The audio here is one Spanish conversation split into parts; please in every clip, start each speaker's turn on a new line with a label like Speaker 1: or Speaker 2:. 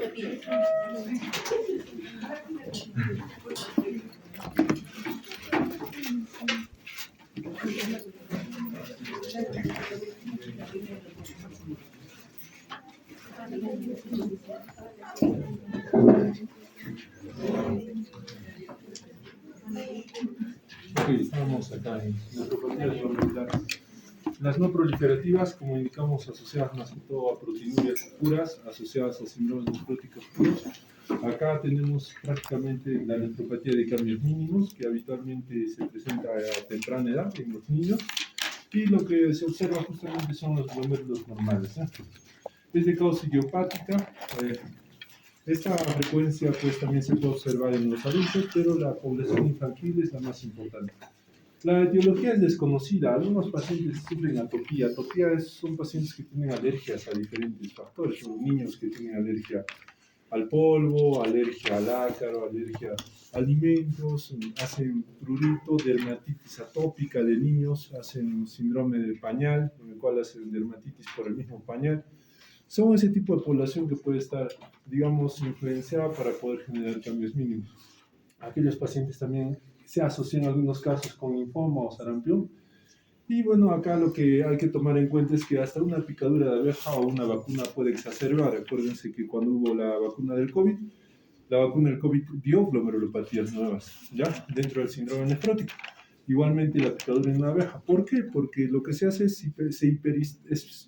Speaker 1: Ok, estamos acá en neuropatías glomerulares. Las no proliferativas, como indicamos, asociadas más que todo a proteinurias puras, asociadas a síndromes nefróticos puros. Acá tenemos prácticamente la nefropatía de cambios mínimos, que habitualmente se presenta a temprana edad en los niños, y lo que se observa justamente son los glomérulos normales. Es de causa idiopática. Esta frecuencia pues también se puede observar en los adultos, pero la población infantil es la más importante. La etiología es desconocida. Algunos pacientes sufren atopía. Atopía son pacientes que tienen alergias a diferentes factores. Son niños que tienen alergia al polvo, alergia al ácaro, alergia a alimentos, hacen prurito, dermatitis atópica de niños, hacen síndrome del pañal, en el cual hacen dermatitis por el mismo pañal. Son ese tipo de población que puede estar, digamos, influenciada para poder generar cambios mínimos. Aquellos pacientes también se asocian en algunos casos con linfoma o sarampión. Y bueno, acá lo que hay que tomar en cuenta es que hasta una picadura de abeja o una vacuna puede exacerbar. Acuérdense que cuando hubo la vacuna del COVID, la vacuna del COVID dio glomerulopatías nuevas, ¿ya? Dentro del síndrome nefrótico. Igualmente la picadura en una abeja. ¿Por qué? Porque lo que se hace es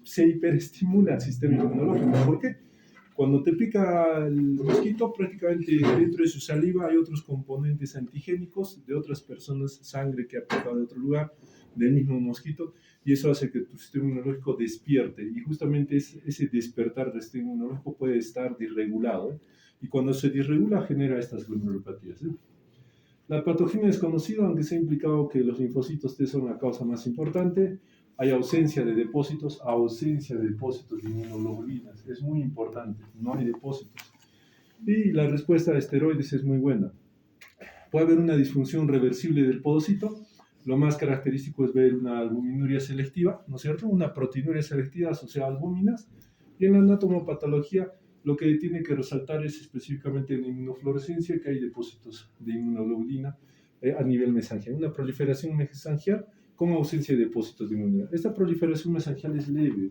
Speaker 1: se hiperestimula el sistema inmunológico. ¿Por qué? Cuando te pica el mosquito, prácticamente dentro de su saliva hay otros componentes antigénicos de otras personas, sangre que ha picado de otro lugar, del mismo mosquito, y eso hace que tu sistema inmunológico despierte. Y justamente ese despertar del sistema inmunológico puede estar disregulado, ¿eh? Y cuando se disregula genera estas glomerulopatías, ¿eh? La patogenia desconocida, aunque se ha implicado que los linfocitos T son la causa más importante, hay ausencia de depósitos de inmunoglobulinas. Es muy importante, no hay depósitos. Y la respuesta a esteroides es muy buena. Puede haber una disfunción reversible del podocito. Lo más característico es ver una albuminuria selectiva, ¿no es cierto? Una proteinuria selectiva asociada a albúminas. Y en la anatomopatología, lo que tiene que resaltar es específicamente en la inmunofluorescencia que hay depósitos de inmunoglobulina a nivel mesangial. Una proliferación mesangial con ausencia de depósitos de inmunidad. Esta proliferación mesangial es leve.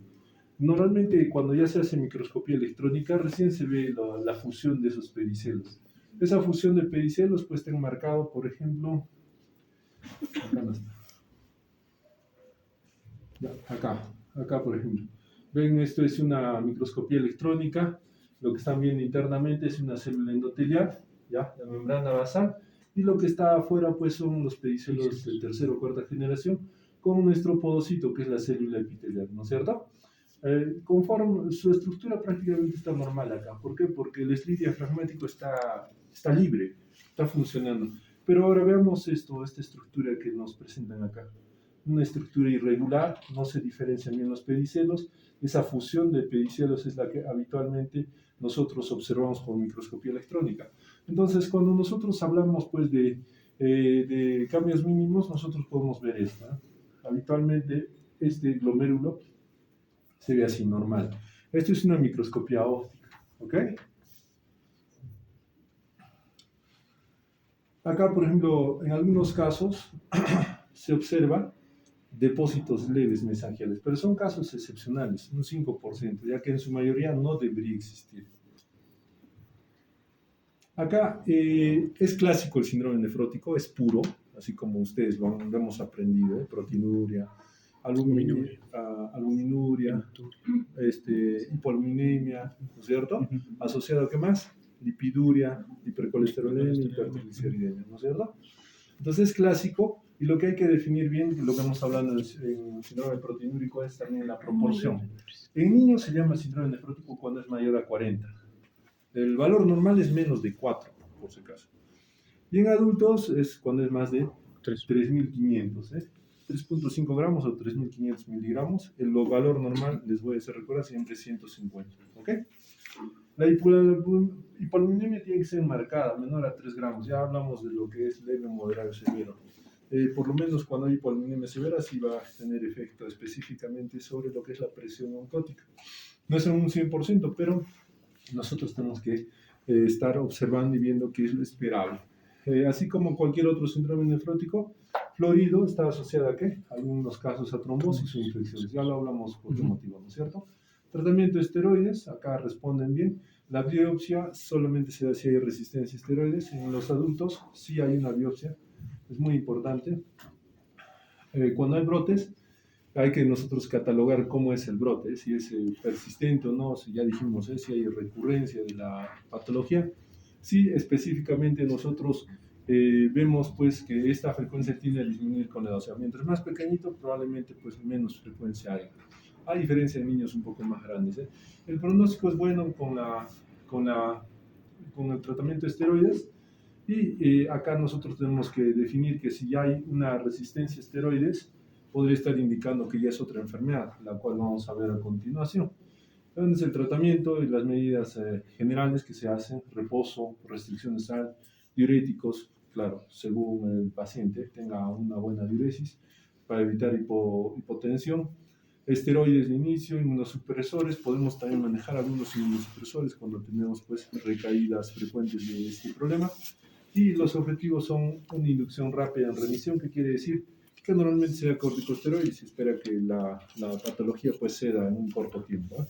Speaker 1: Normalmente cuando ya se hace microscopía electrónica recién se ve la fusión de esos pedicelos. Esa fusión de pedicelos puede estar enmarcado, por ejemplo, acá no está. Ya, acá por ejemplo. Ven, esto es una microscopía electrónica. Lo que están viendo internamente es una célula endotelial, ¿ya? La membrana basal, y lo que está afuera pues son los pedicelos de tercera o cuarta generación con nuestro podocito, que es la célula epitelial, ¿no es cierto? Conforme su estructura prácticamente está normal acá. ¿Por qué? Porque el slide diafragmático está libre, está funcionando. Pero ahora veamos esta estructura que nos presentan acá. Una estructura irregular, no se diferencian bien los pedicelos. Esa fusión de pedicelos es la que habitualmente nosotros observamos por microscopía electrónica. Entonces, cuando nosotros hablamos pues de cambios mínimos, nosotros podemos ver esta. Habitualmente este glomérulo se ve así normal. Esto es una microscopía óptica, ¿ok? Acá, por ejemplo, en algunos casos se observa depósitos leves mesangiales, pero son casos excepcionales, un 5%, ya que en su mayoría no debería existir. Acá es clásico el síndrome nefrótico, es puro, así como ustedes lo hemos aprendido, proteinuria, albuminuria, hipoaluminemia, ¿no es cierto? ¿Asociado a qué más? Lipiduria, hipercolesterolemia, hipertrigliceridemia, ¿no es cierto? Entonces es clásico, y lo que hay que definir bien, lo que hemos hablado en el síndrome proteinúrico, es también la proporción. En niños se llama síndrome nefrótico cuando es mayor a 40. El valor normal es menos de 4, por si acaso. Y en adultos es cuando es más de 3.500, 3.5 gramos o 3.500 miligramos. El valor normal, les voy a hacer recordar, siempre 150. ¿Ok? La hipoaluminemia tiene que ser marcada, menor a 3 gramos. Ya hablamos de lo que es leve, moderado, severo. Por lo menos cuando hay hipoaluminemia severa, sí va a tener efecto específicamente sobre lo que es la presión oncótica. No es en un 100%, pero nosotros tenemos que estar observando y viendo qué es lo esperable. Así como cualquier otro síndrome nefrótico, florido está asociado a qué? Algunos casos a trombosis o infecciones. Ya lo hablamos por qué motivo, ¿no es cierto? Tratamiento de esteroides, acá responden bien. La biopsia solamente se da si hay resistencia a esteroides. En los adultos sí hay una biopsia, es muy importante. Cuando hay brotes, hay que nosotros catalogar cómo es el brote, si es persistente o no, si ya dijimos, si hay recurrencia de la patología. Sí, específicamente nosotros vemos pues que esta frecuencia tiende a disminuir con la edad. O sea, mientras más pequeñito, probablemente pues menos frecuencia hay. A diferencia de niños un poco más grandes. El pronóstico es bueno con el tratamiento de esteroides. Y acá nosotros tenemos que definir que si ya hay una resistencia a esteroides, podría estar indicando que ya es otra enfermedad, la cual vamos a ver a continuación. Entonces, el tratamiento y las medidas generales que se hacen: reposo, restricción de sal, diuréticos, claro, según el paciente tenga una buena diuresis, para evitar hipotensión, esteroides de inicio, inmunosupresores. Podemos también manejar algunos inmunosupresores cuando tenemos pues recaídas frecuentes de este problema. Y los objetivos son una inducción rápida en remisión, que quiere decir que normalmente se da corticosteroides y se espera que la patología pues ceda en un corto tiempo.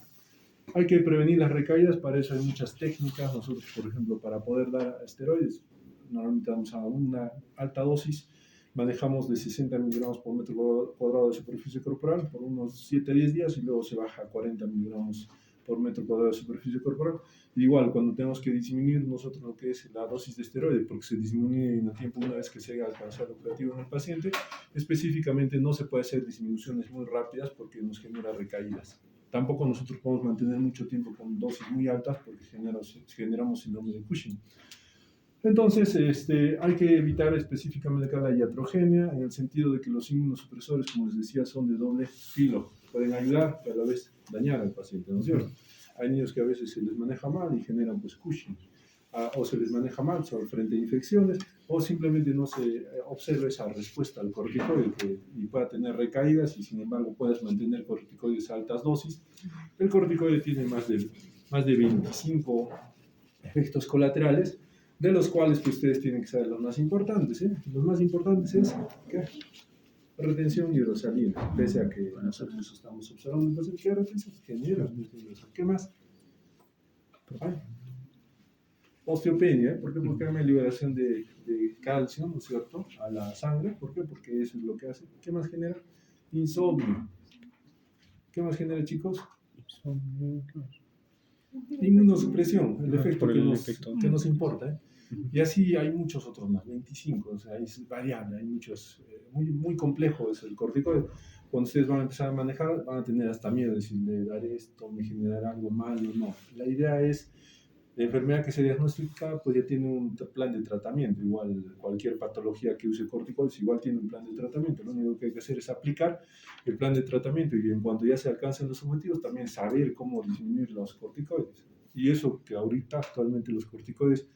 Speaker 1: Hay que prevenir las recaídas, para eso hay muchas técnicas. Nosotros, por ejemplo, para poder dar esteroides, normalmente damos a una alta dosis, manejamos de 60 miligramos por metro cuadrado de superficie corporal por unos 7 a 10 días y luego se baja a 40 miligramos por metro cuadrado de superficie corporal. Igual, cuando tenemos que disminuir nosotros lo que es la dosis de esteroide, porque se disminuye en el tiempo una vez que se haya alcanzado el objetivo en el paciente, específicamente no se puede hacer disminuciones muy rápidas porque nos genera recaídas. Tampoco nosotros podemos mantener mucho tiempo con dosis muy altas porque generamos síndrome de Cushing. Entonces, hay que evitar específicamente acá la iatrogenia, en el sentido de que los inmunosupresores, como les decía, son de doble filo. Pueden ayudar, pero a la vez dañar al paciente, ¿no es cierto? Hay niños que a veces se les maneja mal y generan pues Cushing, o se les maneja mal frente a infecciones, o simplemente no se observa esa respuesta al corticoide y pueda tener recaídas, y sin embargo puedes mantener corticoides a altas dosis. El corticoide tiene más de 25 efectos colaterales, de los cuales pues, ustedes tienen que saber los más importantes. Los más importantes es ¿qué? Retención hidrosalina, pese a que nosotros estamos observando el paciente que retención genera. ¿Qué más? Ay. Osteopenia, ¿por qué? Porque hay una liberación de calcio, ¿no es cierto?, a la sangre. ¿Por qué? Porque eso es lo que hace. ¿Qué más genera? Insomnio. ¿Qué más genera, chicos? Inmunosupresión, el efecto que nos importa. Y así hay muchos otros más, 25, o sea, es variable, hay muchos, muy complejo es el corticoide. Cuando ustedes van a empezar a manejar, van a tener hasta miedo de decir, ¿le daré esto, me generará algo malo? No, la idea es, la enfermedad que se diagnostica, pues ya tiene un plan de tratamiento. Igual cualquier patología que use corticoides, igual tiene un plan de tratamiento. Lo único que hay que hacer es aplicar el plan de tratamiento, y en cuanto ya se alcancen los objetivos, también saber cómo disminuir los corticoides. Y eso que ahorita actualmente los corticoides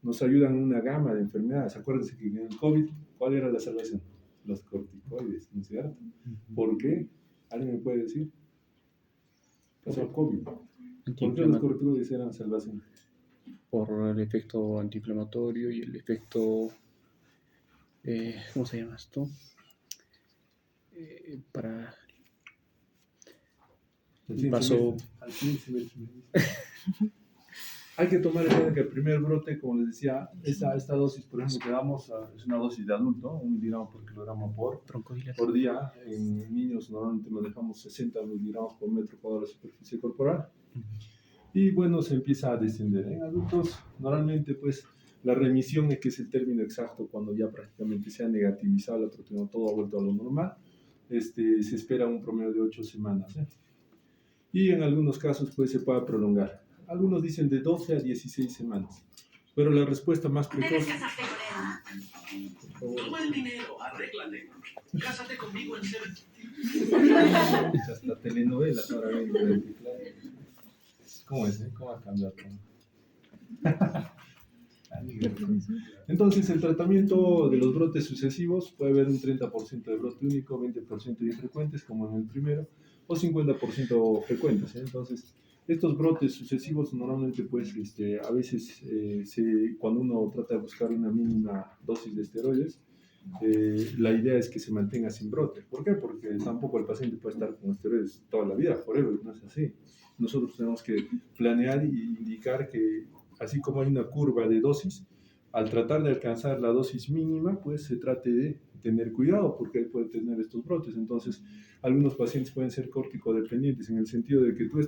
Speaker 1: nos ayudan en una gama de enfermedades. Acuérdense que en el COVID, ¿cuál era la salvación? Los corticoides, ¿no es cierto? ¿Por qué? ¿Alguien me puede decir? Pasó el COVID. ¿Por qué los corticoides eran salvación?
Speaker 2: Por el efecto antiinflamatorio y el efecto, ¿cómo se llama esto? Para paso.
Speaker 1: Hay que tomar en cuenta que el primer brote, como les decía, esta dosis, por ejemplo, que damos es una dosis de adulto, 1 miligramo por kilogramo por día. En niños normalmente manejamos 60 miligramos por metro cuadrado de superficie corporal. Y bueno, se empieza a descender. En adultos, normalmente, pues, la remisión, que es el término exacto, cuando ya prácticamente se ha negativizado la proteína, todo ha vuelto a lo normal, se espera un promedio de 8 semanas. Y en algunos casos, pues, se puede prolongar. Algunos dicen de 12 a 16 semanas. Pero la respuesta más precoz...
Speaker 3: Toma el dinero, arréglate. Cásate conmigo en serio.
Speaker 1: Hasta telenovelas ahora mismo. ¿Cómo es? ¿Cómo ha cambiado? Entonces, el tratamiento de los brotes sucesivos puede haber un 30% de brote único, 20% infrecuentes, como en el primero, o 50% frecuentes. Entonces, Estos brotes sucesivos normalmente, pues, a veces, cuando uno trata de buscar una mínima dosis de esteroides, la idea es que se mantenga sin brote. ¿Por qué? Porque tampoco el paciente puede estar con esteroides toda la vida, forever, no es así. Nosotros tenemos que planear y indicar que, así como hay una curva de dosis, al tratar de alcanzar la dosis mínima, pues se trate de tener cuidado porque él puede tener estos brotes. Entonces, algunos pacientes pueden ser córtico-dependientes en el sentido de que tú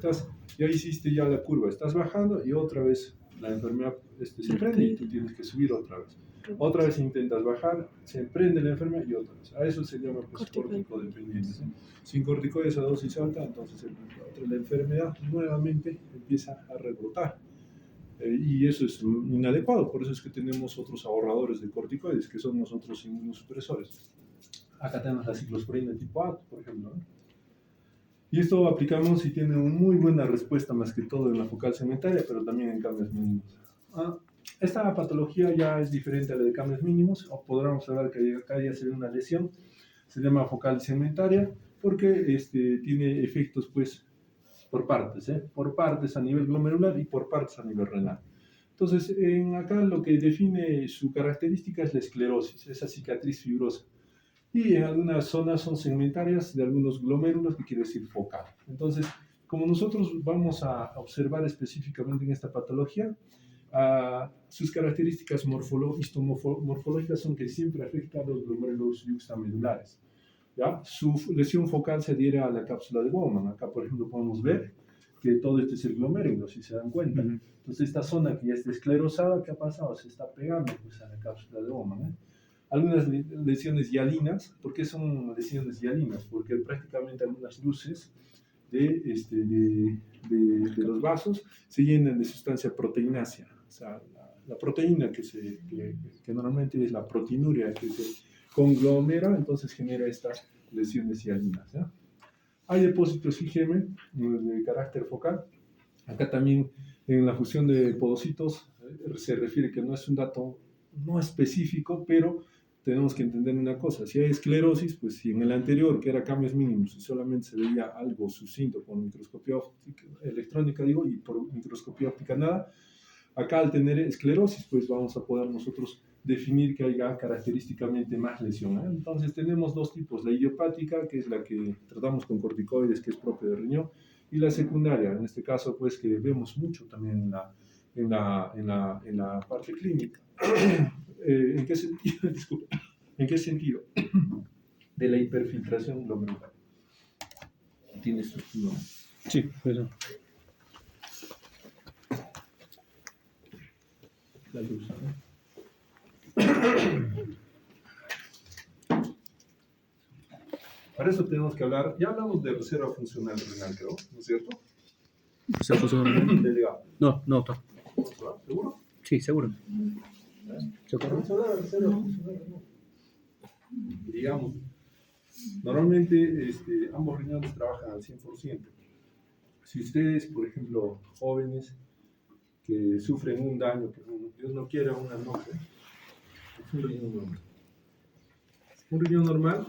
Speaker 1: ya hiciste ya la curva, estás bajando y otra vez la enfermedad se prende y tú tienes que subir otra vez. Otra vez intentas bajar, se prende la enfermedad y otra vez. A eso se llama pues, córtico-dependientes. ¿Sí? Sin corticoides a dosis alta, entonces la enfermedad nuevamente empieza a rebrotar. Y eso es inadecuado, por eso es que tenemos otros ahorradores de corticoides, que son los otros inmunosupresores. Acá tenemos la ciclosporina tipo A, por ejemplo, ¿no? Y esto aplicamos y tiene una muy buena respuesta, más que todo en la focal segmentaria, pero también en cambios mínimos. Esta patología ya es diferente a la de cambios mínimos, o podríamos hablar que acá ya se ve una lesión, se llama focal segmentaria, porque tiene efectos, pues, por partes a nivel glomerular y por partes a nivel renal. Entonces, acá lo que define su característica es la esclerosis, esa cicatriz fibrosa. Y en algunas zonas son segmentarias de algunos glomérulos, que quiere decir focal. Entonces, como nosotros vamos a observar específicamente en esta patología, sus características morfológicas son que siempre afecta a los glomérulos yuxtamedulares. ¿Ya? Su lesión focal se adhiere a la cápsula de Bowman. Acá, por ejemplo, podemos ver que todo este es el glomérulo, si se dan cuenta. Entonces, esta zona que ya está esclerosada, ¿qué ha pasado? Se está pegando pues, a la cápsula de Bowman, ¿eh? Algunas lesiones hialinas. ¿Por qué son lesiones hialinas? Porque prácticamente algunas luces de los vasos se llenan de sustancia proteinácea. O sea, la proteína que normalmente es la proteinuria, que se conglomera, entonces genera estas lesiones hialinas, ¿ya? Hay depósitos IgM de carácter focal. Acá también en la fusión de podocitos se refiere que no es un dato no específico, pero tenemos que entender una cosa. Si hay esclerosis, pues si en el anterior, que era cambios mínimos, y solamente se veía algo sucinto con microscopía electrónica, y por microscopía óptica nada, acá al tener esclerosis, pues vamos a poder nosotros definir que haya característicamente más lesión, ¿eh? Entonces tenemos dos tipos, la idiopática, que es la que tratamos con corticoides, que es propia del riñón, y la secundaria, en este caso, pues que vemos mucho también en la parte clínica. ¿En qué sentido? Disculpe. ¿En qué sentido? De la hiperfiltración glomerular. ¿Tienes tu nombre?
Speaker 2: Sí, eso.
Speaker 1: La luz, ¿no? Para eso tenemos que hablar, ya hablamos de reserva funcional renal, creo, ¿no es cierto?
Speaker 2: ¿Se puso un...
Speaker 1: Delegado.
Speaker 2: No, está.
Speaker 1: ¿Seguro?
Speaker 2: Sí, seguro. ¿Se acuerda?
Speaker 1: Vamos a hablar de reserva funcional renal. Digamos, normalmente ambos riñones trabajan al 100%. Si ustedes, por ejemplo, jóvenes que sufren un daño, que Dios no quiera, una noche, es un riñón normal. Un riñón normal,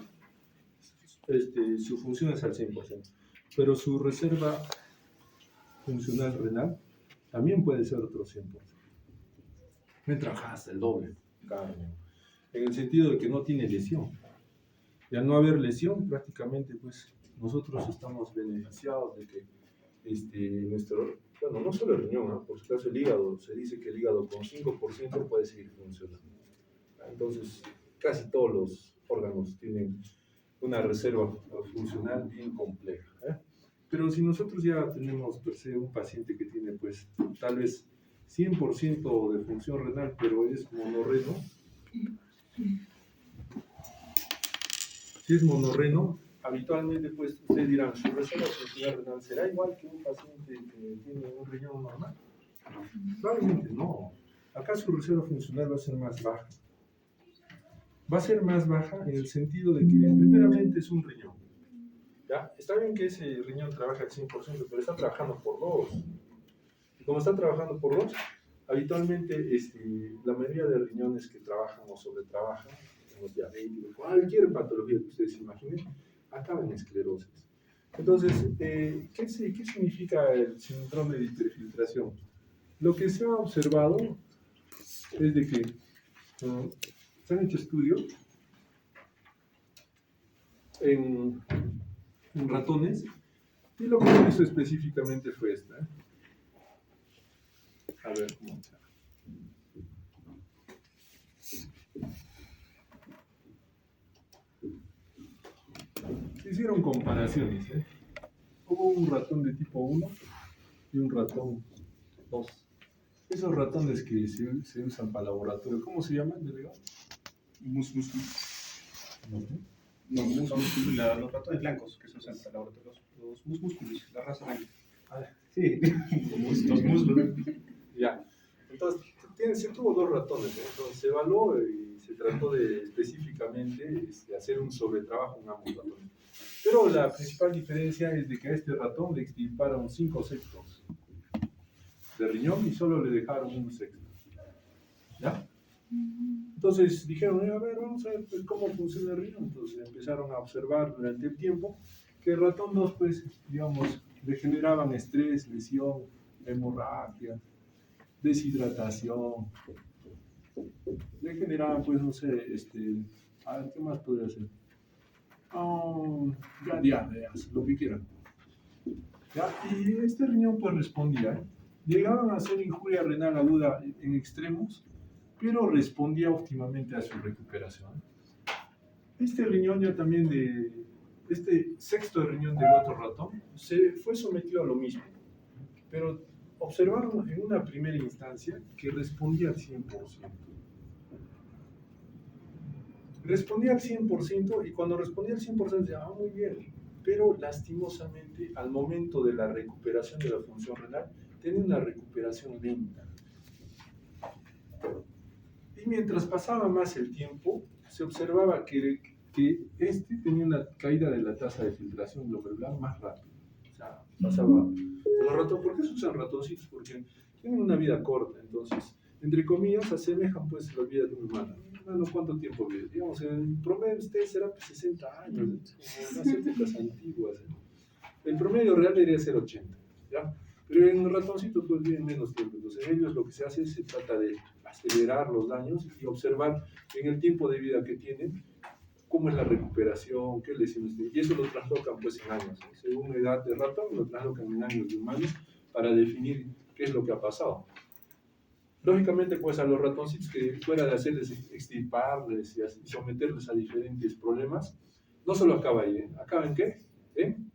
Speaker 1: su función es al 100%, pero su reserva funcional renal también puede ser otro 100%. Me trabaja hasta el doble, en el sentido de que no tiene lesión. Y al no haber lesión, prácticamente, pues, nosotros estamos beneficiados de que bueno, no solo el riñón, ¿no? Por su caso el hígado, se dice que el hígado con 5% puede seguir funcionando. Entonces, casi todos los órganos tienen una reserva funcional bien compleja, ¿eh? Pero si nosotros ya tenemos per se un paciente que tiene, pues, tal vez 100% de función renal, pero es monorreno, si es monorreno, habitualmente, pues, ustedes dirán, su reserva funcional renal será igual que un paciente que tiene un riñón normal. Probablemente no. Acá su reserva funcional va a ser más baja. Va a ser más baja en el sentido de que, primeramente, es un riñón. ¿Ya? Está bien que ese riñón trabaja al 100%, pero está trabajando por dos. Y como está trabajando por dos, habitualmente la mayoría de riñones que trabajan o sobretrabajan, los diabéticos, cualquier patología que ustedes imaginen, acaba en esclerosis. Entonces, ¿qué significa el síndrome de hiperfiltración? Lo que se ha observado es de que se han hecho estudios en, en ratones y lo que se hizo específicamente fue esta. A ver cómo se llama. Se hicieron comparaciones. Hubo un ratón de tipo 1 y un ratón 2. Esos ratones que se usan para laboratorio, ¿cómo se llaman, delegado?
Speaker 4: Mus, mus,
Speaker 1: No.
Speaker 4: no, los ratones blancos que se usan para laboratorio, los mus musculus, la raza blanca.
Speaker 1: Ah,
Speaker 4: Sí, los muslos.
Speaker 1: ya. Entonces, se tuvo dos ratones, entonces se evaluó y se trató de específicamente hacer un sobretrabajo en ambos ratones. Pero la principal diferencia es de que a este ratón le extirparon 5 sextos de riñón y solo le dejaron un sexto. ¿Ya? Entonces dijeron, a ver, vamos a ver pues, cómo funciona el riñón. Entonces empezaron a observar durante el tiempo que el ratón 2, pues, digamos, le generaban estrés, lesión, hemorragia, deshidratación. Le generaban, pues, no sé, a ver, ¿qué más podría ser? Ya diarreas, lo que quieran. ¿Ya? Y este riñón, pues, respondía. Llegaban a hacer injuria renal aguda en extremos, pero respondía óptimamente a su recuperación. Este riñón ya también este sexto riñón del otro ratón se fue sometido a lo mismo, pero observaron en una primera instancia que respondía al 100%. Respondía al 100% y cuando respondía al 100% decía, muy bien, pero lastimosamente al momento de la recuperación de la función renal tenía una recuperación lenta. Y mientras pasaba más el tiempo, se observaba que este tenía una caída de la tasa de filtración glomerular más rápida. O sea, pasaba. Los ratones, ¿por qué se usan ratoncitos? Porque tienen una vida corta, entonces, entre comillas, asemejan pues la vida de un humano. Bueno, ¿cuánto tiempo vive? Digamos, en promedio usted será pues, 60 años, como en las épocas antiguas. El promedio real debería ser 80, ¿ya? Pero en los ratoncitos pues viven menos tiempo. Entonces, en ellos lo que se hace es se trata de acelerar los daños y observar en el tiempo de vida que tienen cómo es la recuperación, qué lesiones tienen. Y eso lo traslocan pues en años. Según la edad de ratón, lo traslocan en años de humanos para definir qué es lo que ha pasado. Lógicamente, pues a los ratoncitos que fuera de hacerles extirparles y someterles a diferentes problemas, no solo acaba ahí, ¿acaba en qué? ¿En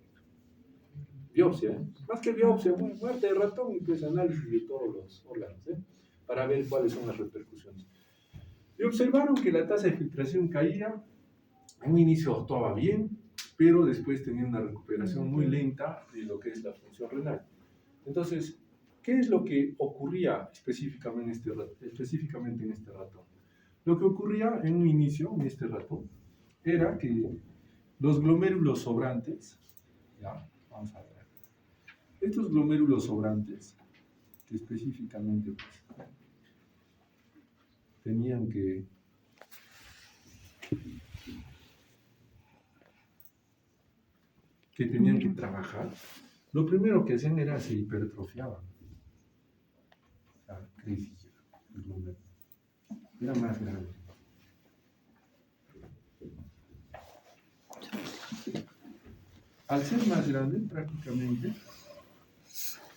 Speaker 1: biopsia? Más que biopsia, muerte de ratón y pues análisis de todos los órganos, para ver cuáles son las repercusiones. Y observaron que la tasa de filtración caía, en un inicio actuaba bien, pero después tenía una recuperación muy lenta de lo que es la función renal. Entonces, ¿qué es lo que ocurría específicamente en este ratón? Lo que ocurría en un inicio, en este ratón, era que los glomérulos sobrantes, ya, vamos a ver, estos glomérulos sobrantes, que específicamente pues, tenían que trabajar, lo primero que hacían era se hipertrofiaban. O sea, crecía el glomérulo. Era más grande. Al ser más grande, prácticamente,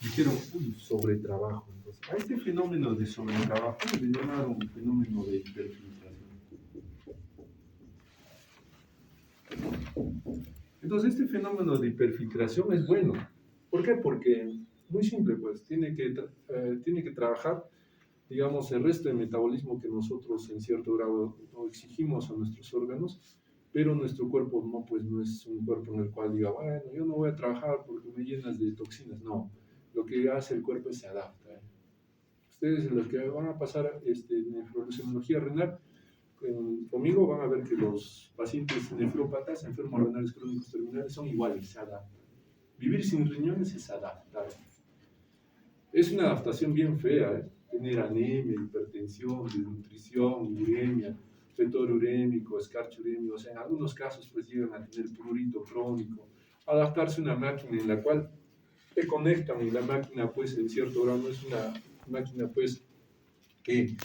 Speaker 1: dijeron, sobretrabajo. Entonces, a este fenómeno de sobretrabajo le llamaron fenómeno de hiperfiltración. Entonces, este fenómeno de hiperfiltración es bueno. ¿Por qué? Porque, muy simple, pues, tiene que trabajar, digamos, el resto del metabolismo que nosotros en cierto grado exigimos a nuestros órganos, pero nuestro cuerpo no, pues, no es un cuerpo en el cual diga, bueno, yo no voy a trabajar porque me llenas de toxinas. No, lo que hace el cuerpo es se adapta. Ustedes, los que van a pasar nefrología renal, conmigo van a ver que los pacientes nefrópatas, enfermos renales crónicos terminales, son iguales, se adaptan. Vivir sin riñones es adaptar. Es una adaptación bien fea, tener anemia, hipertensión, desnutrición, uremia, fetor urémico, escarcho urémico, o sea, en algunos casos pues llegan a tener prurito crónico, adaptarse a una máquina en la cual te conectan y la máquina, pues, en cierto grado no es una máquina, pues, que,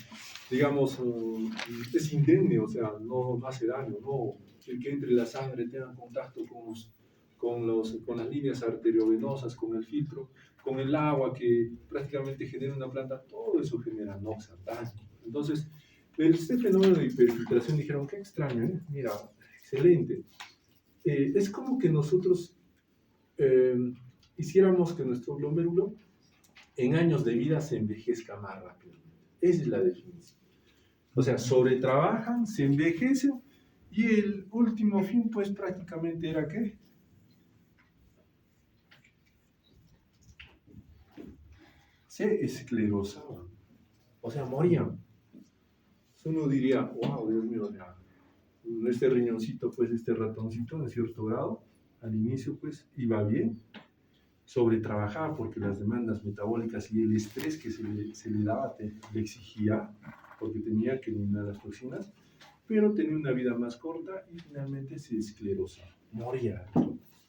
Speaker 1: digamos, es indemne, o sea, no hace daño, no. El que entre la sangre tenga contacto con las líneas arteriovenosas, con el filtro, con el agua que prácticamente genera una planta, todo eso genera noxa, daño. Entonces, este fenómeno de hiperfiltración dijeron, qué extraño, ¿eh? Mira, excelente. Es como que nosotros hiciéramos que nuestro glomérulo en años de vida se envejezca más rápido. Esa es la definición. O sea, sobretrabajan, se envejecen y el último fin, pues prácticamente era ¿qué? Se esclerosaban. O sea, morían. Uno diría, wow, Dios mío, ya, este riñoncito, pues este ratoncito, en cierto grado, al inicio, pues iba bien, sobretrabajaba porque las demandas metabólicas y el estrés que se le daba le exigía, porque tenía que eliminar las toxinas, pero tenía una vida más corta y finalmente se esclerosaba, moría.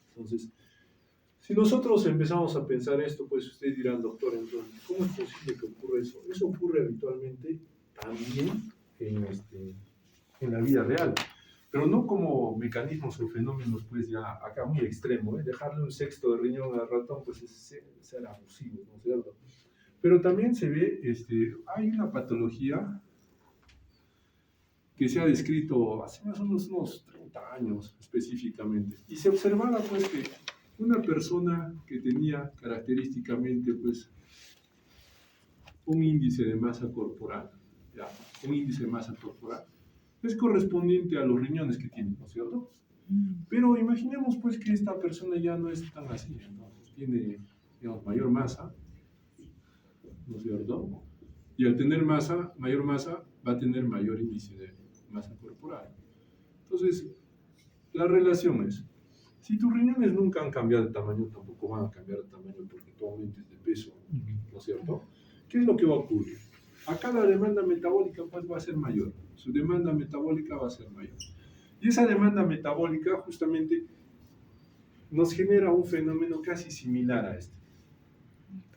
Speaker 1: Entonces, si nosotros empezamos a pensar esto, pues ustedes dirán, doctor, entonces, ¿cómo es posible que ocurra eso? Eso ocurre habitualmente también en la vida real, pero no como mecanismos o fenómenos, pues ya acá muy extremo, ¿eh? Dejarle un sexto de riñón al ratón, pues es ser abusivo, ¿no es cierto? Pero también se ve, hay una patología que se ha descrito hace más o menos unos 30 años específicamente, y se observaba pues que una persona que tenía característicamente pues un índice de masa corporal, ya, un índice de masa corporal, es correspondiente a los riñones que tiene, ¿no es cierto? Pero imaginemos pues que esta persona ya no es tan así, entonces tiene, digamos, mayor masa, ¿no es cierto? Y al tener mayor masa, va a tener mayor índice de masa corporal. Entonces, la relación es, si tus riñones nunca han cambiado de tamaño, tampoco van a cambiar de tamaño porque tú aumentes de peso, ¿no es cierto? ¿Qué es lo que va a ocurrir? Acá la demanda metabólica pues va a ser mayor, su demanda metabólica va a ser mayor. Y esa demanda metabólica justamente nos genera un fenómeno casi similar a este,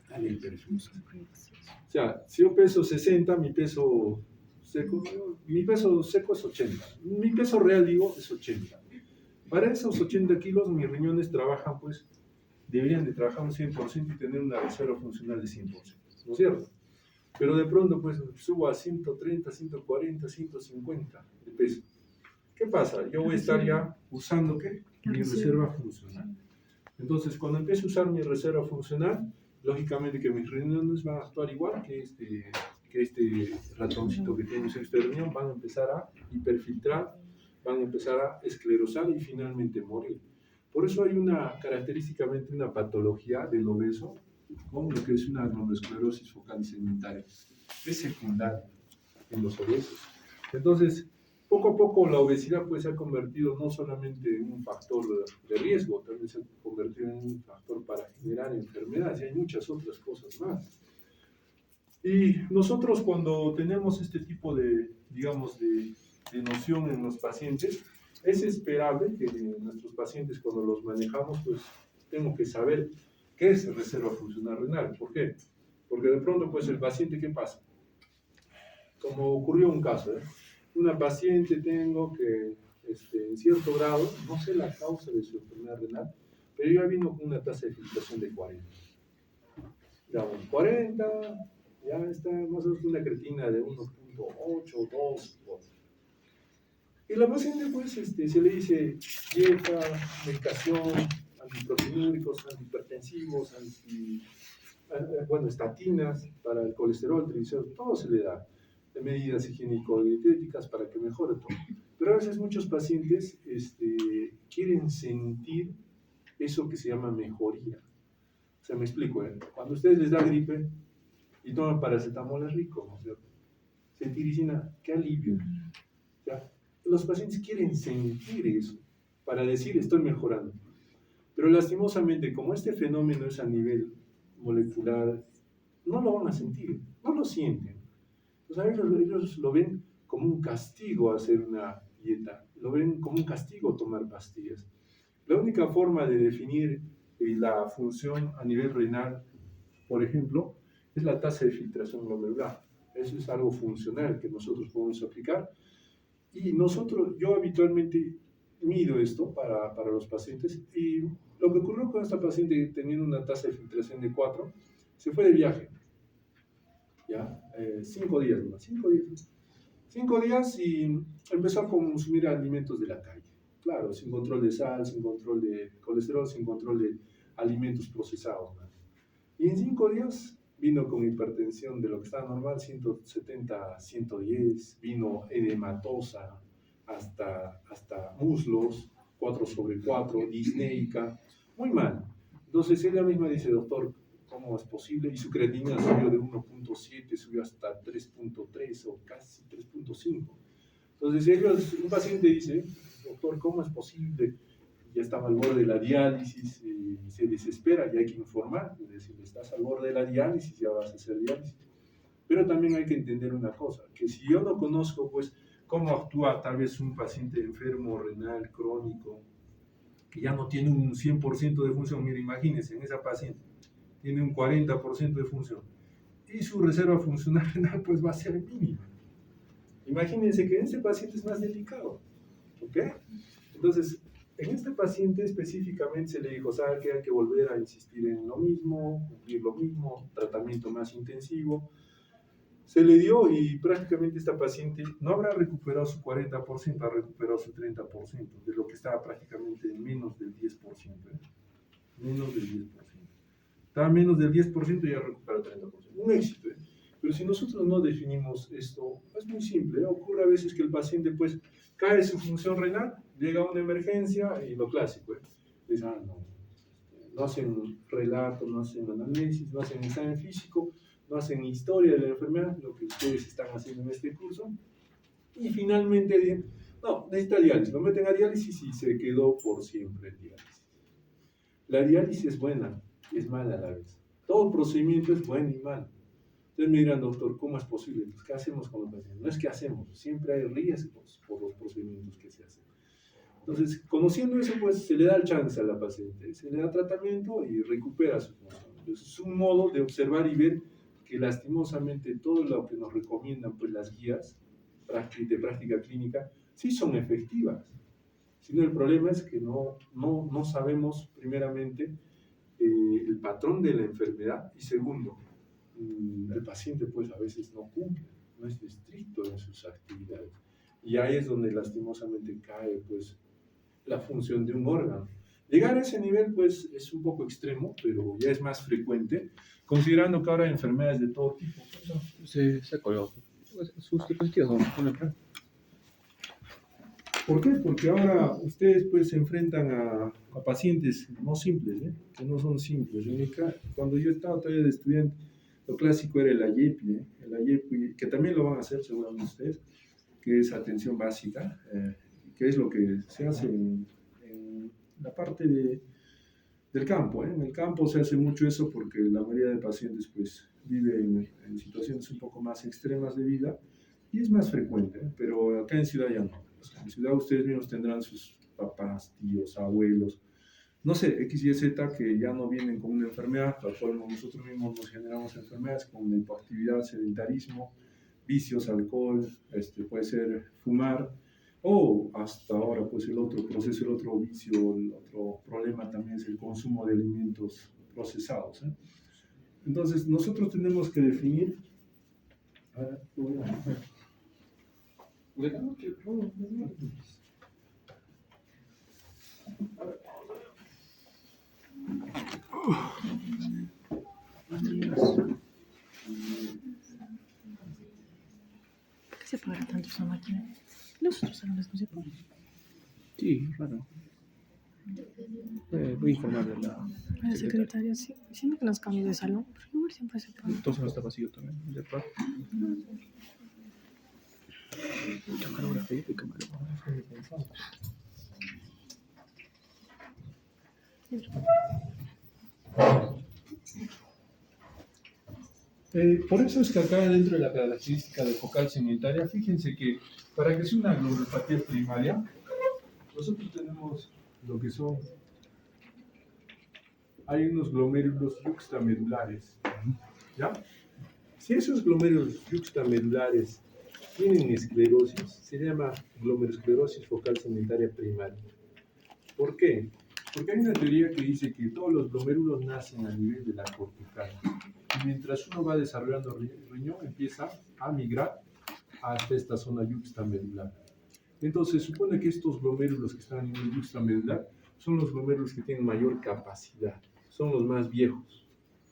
Speaker 1: a la hiperfiltración. O sea, si yo peso 60, mi peso seco es 80. Mi peso real, digo, es 80. Para esos 80 kilos, mis riñones trabajan, pues, deberían de trabajar un 100% y tener una reserva funcional de 100%, ¿no es cierto? Pero de pronto, pues, subo a 130, 140, 150 de peso. ¿Qué pasa? Yo voy a estar ya usando, ¿qué? Mi reserva funcional. Entonces, cuando empiezo a usar mi reserva funcional, lógicamente que mis riñones van a actuar igual que este ratoncito que tiene un sexto de riñón, van a empezar a hiperfiltrar, van a empezar a esclerosar y finalmente morir. Por eso hay característicamente una patología del obeso, como lo que es una glomerulosclerosis focal y segmentaria. Es secundaria en los obesos. Entonces, poco a poco la obesidad pues, se ha convertido no solamente en un factor de riesgo, también se ha convertido en un factor para generar enfermedades y hay muchas otras cosas más. Y nosotros cuando tenemos este tipo de, digamos, de noción en los pacientes, es esperable que nuestros pacientes cuando los manejamos, pues tenemos que saber qué es reserva funcional renal. ¿Por qué? Porque de pronto, pues el paciente, ¿qué pasa? Como ocurrió un caso, ¿eh? Una paciente tengo que en cierto grado, no sé la causa de su enfermedad renal, pero ya vino con una tasa de filtración de 40. Ya, 40, ya está más o menos una creatina de 1.8, 2. Y la paciente, pues, se le dice dieta, medicación, antiproteinúricos, antihipertensivos, estatinas para el colesterol, triglicéridos, todo se le da. De medidas higiénico-dietéticas para que mejore todo. Pero a veces muchos pacientes quieren sentir eso que se llama mejoría. O sea, me explico, ¿eh? Cuando a ustedes les da gripe y toman paracetamol es rico, ¿no es cierto? Cetiricina, qué alivio. O sea, los pacientes quieren sentir eso para decir estoy mejorando. Pero lastimosamente, como este fenómeno es a nivel molecular, no lo van a sentir, no lo sienten. Entonces, ellos lo ven como un castigo hacer una dieta, lo ven como un castigo tomar pastillas. La única forma de definir la función a nivel renal, por ejemplo, es la tasa de filtración glomerular. Eso es algo funcional que nosotros podemos aplicar. Y yo habitualmente mido esto para los pacientes. Y lo que ocurrió con esta paciente teniendo una tasa de filtración de 4, se fue de viaje. ¿Ya? 5 días más. 5 días y empezó a consumir alimentos de la calle. Claro, sin control de sal, sin control de colesterol, sin control de alimentos procesados, ¿no? Y en 5 días vino con hipertensión de lo que estaba normal, 170, 110, vino edematosa hasta muslos, 4/4, disneica, muy mal. Entonces ella misma dice, doctor, ¿cómo es posible? Y su creatinina subió de 1.7, subió hasta 3.3 o casi 3.5. Entonces un paciente dice, doctor, ¿cómo es posible? Ya estaba al borde de la diálisis y se desespera y hay que informar, es decir, estás al borde de la diálisis, ya vas a hacer diálisis. Pero también hay que entender una cosa, que si yo no conozco pues cómo actúa tal vez un paciente enfermo renal crónico, que ya no tiene un 100% de función, mire, imagínense, en esa paciente tiene un 40% de función y su reserva funcional renal pues va a ser mínima. Imagínense que en este paciente es más delicado, ¿ok? Entonces, en este paciente específicamente se le dijo, ¿sabe qué? Hay que volver a insistir en lo mismo, cumplir lo mismo, tratamiento más intensivo. Se le dio y prácticamente esta paciente no habrá recuperado su 40%, ha recuperado su 30%, de lo que estaba prácticamente en menos del 10%. Menos del 10%. Estaba menos del 10% y ya recuperado el 30%. Un éxito, ¿eh? Pero si nosotros no definimos esto, es muy simple, ¿eh? Ocurre a veces que el paciente pues cae su función renal, llega a una emergencia y lo clásico, dicen, no hacen relato, no hacen análisis, no hacen examen físico, no hacen historia de la enfermedad, lo que ustedes están haciendo en este curso, y finalmente dicen, no, necesita diálisis, lo meten a diálisis y se quedó por siempre en diálisis. La diálisis es buena, es mala a la vez. Todo procedimiento es bueno y malo. Entonces me dirán, doctor, ¿cómo es posible? Pues, ¿qué hacemos con los pacientes? No es que hacemos, siempre hay riesgos por los procedimientos que se hacen. Entonces, conociendo eso, pues se le da el chance a la paciente, se le da tratamiento y recupera su función. Entonces, es un modo de observar y ver que lastimosamente todo lo que nos recomiendan pues, las guías de práctica clínica sí son efectivas. Sino el problema es que no sabemos primeramente el patrón de la enfermedad y segundo, el paciente pues a veces no cumple, no es estricto en sus actividades. Y ahí es donde lastimosamente cae pues la función de un órgano. Llegar a ese nivel pues es un poco extremo, pero ya es más frecuente, considerando que ahora hay enfermedades de todo tipo.
Speaker 2: Se colgó. Sus dispositivos son.
Speaker 1: ¿Por qué? Porque ahora ustedes pues se enfrentan a pacientes no simples, ¿eh? Que no son simples. Cuando yo estaba todavía de estudiante, lo clásico era el AYEPI, el AYEPI, que también lo van a hacer seguramente ustedes, que es atención básica, que es lo que se hace en la parte del campo. En el campo se hace mucho eso porque la mayoría de pacientes pues viven en situaciones un poco más extremas de vida y es más frecuente, pero acá en ciudad ya no. En ciudad ustedes mismos tendrán sus papás, tíos, abuelos, no sé, X, Y, Z, que ya no vienen con una enfermedad, tal cual nosotros mismos nos generamos enfermedades con la hipoactividad, sedentarismo, vicios, alcohol, puede ser fumar, o hasta ahora, pues el otro proceso, el otro vicio, el otro problema también es el consumo de alimentos procesados, ¿eh? Entonces, nosotros tenemos que definir.
Speaker 5: ¿Por qué se pagará tanto esa máquina? Los otros salones no se pagan.
Speaker 2: Sí, raro. Voy a informar de
Speaker 5: La secretaria sí, diciendo que nos cambió de salón, pero igual siempre se paga.
Speaker 2: Entonces no está vacío también. De paz. Camarografía y camarógrafo.
Speaker 1: Por eso es que acá dentro de la característica de focal segmentaria, fíjense que para que sea una glomerulopatía primaria, nosotros tenemos lo que son hay unos glomérulos yuxtamedulares. ¿Ya? Si esos glomérulos yuxtamedulares tienen esclerosis, se llama glomerulosclerosis focal segmentaria primaria. ¿Por qué? Porque hay una teoría que dice que todos los glomérulos nacen a nivel de la cortical. Y mientras uno va desarrollando riñón, empieza a migrar hasta esta zona yuxtamedular. Entonces, se supone que estos glomérulos que están a nivel yuxtamedular son los glomérulos que tienen mayor capacidad, son los más viejos,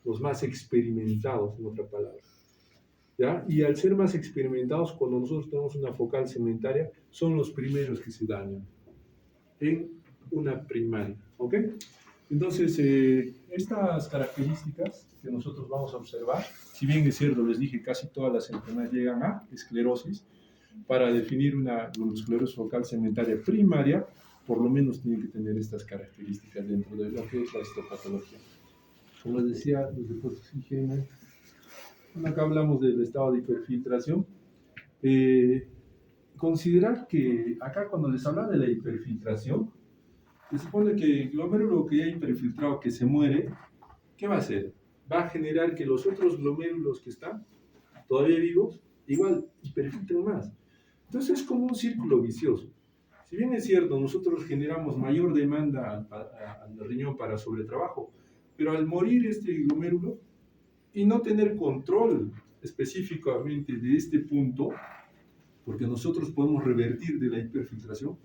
Speaker 1: los más experimentados, en otra palabra. ¿Ya? Y al ser más experimentados, cuando nosotros tenemos una focal segmentaria, son los primeros que se dañan en una primaria. ¿Ok? Entonces, estas características que nosotros vamos a observar, si bien es cierto, les dije, casi todas las enfermedades llegan a esclerosis, para definir una glomerulosclerosis focal segmentaria primaria, por lo menos tienen que tener estas características dentro de lo que es la histopatología. Como les decía, los depósitos de higiene. Bueno, acá hablamos del estado de hiperfiltración. Considerar que acá cuando les habla de la hiperfiltración, se supone que el glomérulo que ya hiperfiltrado, que se muere, ¿qué va a hacer? Va a generar que los otros glomérulos que están todavía vivos, igual hiperfiltren más. Entonces es como un círculo vicioso. Si bien es cierto, nosotros generamos mayor demanda al riñón para sobretrabajo, pero al morir este glomérulo y no tener control específicamente de este punto, porque nosotros podemos revertir de la hiperfiltración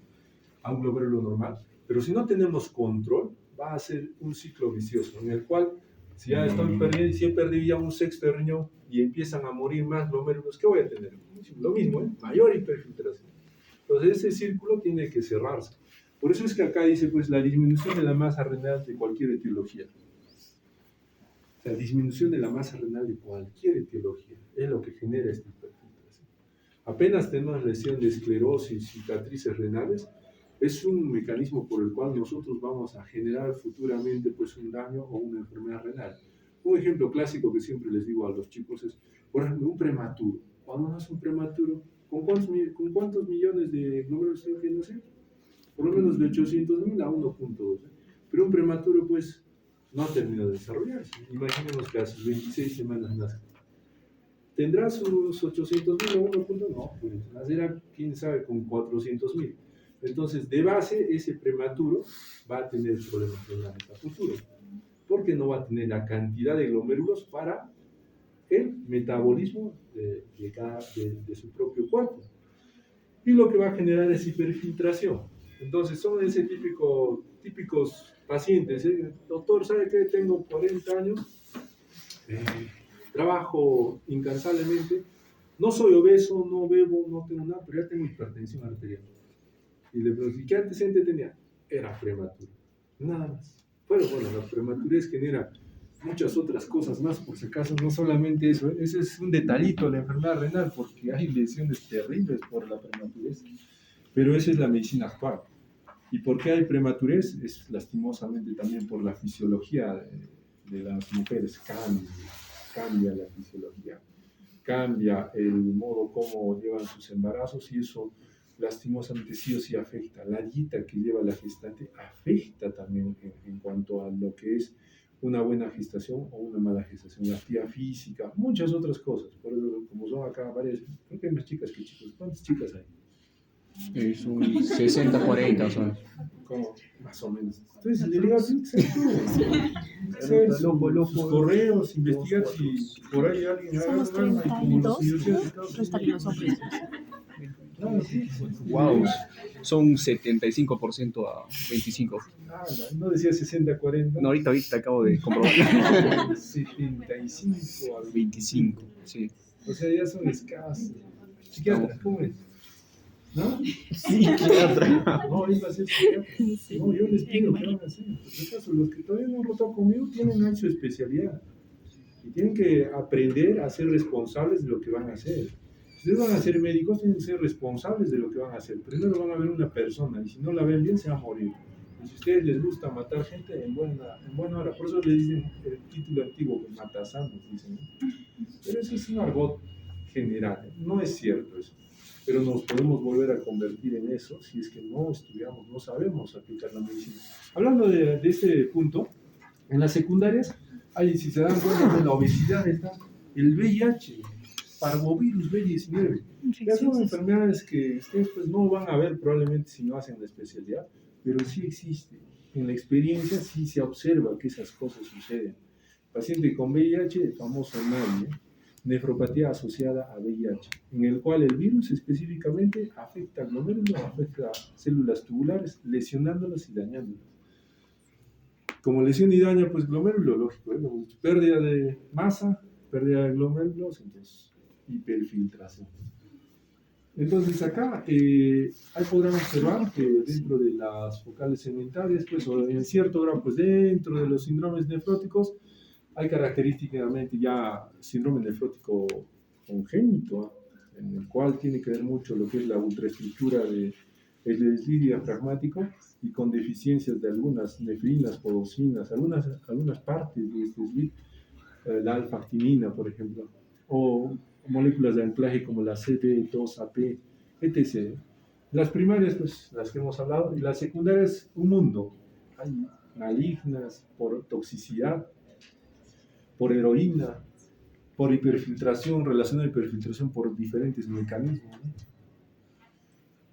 Speaker 1: a un glomérulo normal, pero si no tenemos control, va a ser un ciclo vicioso, en el cual si ya estoy perdiendo, si he perdido ya un sexto de riñón y empiezan a morir más glomérulos, ¿qué voy a tener? Lo mismo, mayor hiperfiltración. Entonces ese círculo tiene que cerrarse. Por eso es que acá dice, pues, la disminución de la masa renal de cualquier etiología. La disminución de la masa renal de cualquier etiología es lo que genera esta hiperfiltración. Apenas tenemos lesión de esclerosis, cicatrices renales, es un mecanismo por el cual nosotros vamos a generar futuramente, pues, un daño o una enfermedad renal. Un ejemplo clásico que siempre les digo a los chicos es, por ejemplo, un prematuro. Cuando nace un prematuro, ¿con cuántos millones de glomérulos tiene que nacer? Por lo menos de 800.000 a 1.2. Pero un prematuro, pues, no terminó de desarrollarse. Imaginemos que a sus 26 semanas nace. ¿Tendrá sus 800.000 o 1.2? No, pues nacerá, quién sabe, con 400.000. Entonces, de base, ese prematuro va a tener problemas renales a futuro, porque no va a tener la cantidad de glomérulos para el metabolismo de su propio cuerpo. Y lo que va a generar es hiperfiltración. Entonces, son ese típicos pacientes. Doctor, ¿sabe qué? Tengo 40 años, trabajo incansablemente, no soy obeso, no bebo, no tengo nada, pero ya tengo hipertensión arterial. Y le pregunté, ¿qué antecedente tenía? Era prematuro. Nada más. Bueno, la prematurez genera muchas otras cosas más, por si acaso, no solamente eso. Ese es un detallito de la enfermedad renal, porque hay lesiones terribles por la prematurez. Pero esa es la medicina actual. ¿Y por qué hay prematurez? Es lastimosamente también por la fisiología de las mujeres. Cambia la fisiología. Cambia el modo como llevan sus embarazos y eso lastimosamente sí o sí afecta. La dieta que lleva la gestante afecta también en cuanto a lo que es una buena gestación o una mala gestación, la actividad física, muchas otras cosas. Por eso, como son acá varias, creo que hay más chicas que chicos. ¿Cuántas chicas hay?
Speaker 2: Es un 60-40 o sea.
Speaker 1: ¿Cómo? Más o menos. Entonces, le digo, sus correos, investigar si por ahí alguien
Speaker 5: Somos
Speaker 1: haga un arma y como los
Speaker 5: 32, restarle los hombres.
Speaker 1: Claro, sí.
Speaker 2: Wow, son 75% a 25.
Speaker 1: Ah, no decía 60-40.
Speaker 2: No, ahorita acabo de comprobar.
Speaker 1: 75 a
Speaker 2: 25, sí.
Speaker 1: O sea, ya son escasos. Psiquiatra, ¿cómo es? ¿No?
Speaker 2: Psiquiatra.
Speaker 1: No, iba a ser psiquiatra.
Speaker 5: Sí.
Speaker 1: No, yo les pido que hagan así. Por si acaso, los que todavía no han rotado conmigo tienen ahí su especialidad. Y tienen que aprender a ser responsables de lo que van a hacer. Si ustedes van a ser médicos, tienen que ser responsables de lo que van a hacer. Primero van a ver una persona y si no la ven bien, se va a morir. Y si a ustedes les gusta matar gente, en buena hora. Por eso le dicen el título antiguo, matasanos, dicen. Pero eso es un argot general. No es cierto eso. Pero nos podemos volver a convertir en eso si es que no estudiamos, no sabemos aplicar la medicina. Hablando de ese punto, En las secundarias, ahí si se dan cuenta de la obesidad está el VIH, parvovirus B19. Ya son enfermedades que ustedes pues, no van a ver probablemente si no hacen la especialidad, pero sí existe. En la experiencia sí se observa que esas cosas suceden. Paciente con VIH, el famoso NAI, nefropatía asociada a VIH, en el cual el virus específicamente afecta glomérulos, afecta células tubulares, lesionándolas y dañándolas. Como lesión y daño, pues glomérulo, lógico, pérdida de masa, pérdida de glomérulos, entonces hiperfiltración. Entonces acá ahí podrán observar que dentro de las focales segmentarias, pues, o en cierto grado, pues dentro de los síndromes nefróticos, hay característicamente ya síndrome nefrótico congénito, en el cual tiene que ver mucho lo que es la ultraestructura del desvío diafragmático y con deficiencias de algunas nefrinas, podocinas, algunas partes de este desvío, la alfa-actinina, por ejemplo, o moléculas de anclaje como la CB2AP, etc. Las primarias, pues las que hemos hablado, y las secundarias, un mundo. Hay malignas por toxicidad, por heroína, por hiperfiltración, relación de hiperfiltración por diferentes mecanismos, ¿no?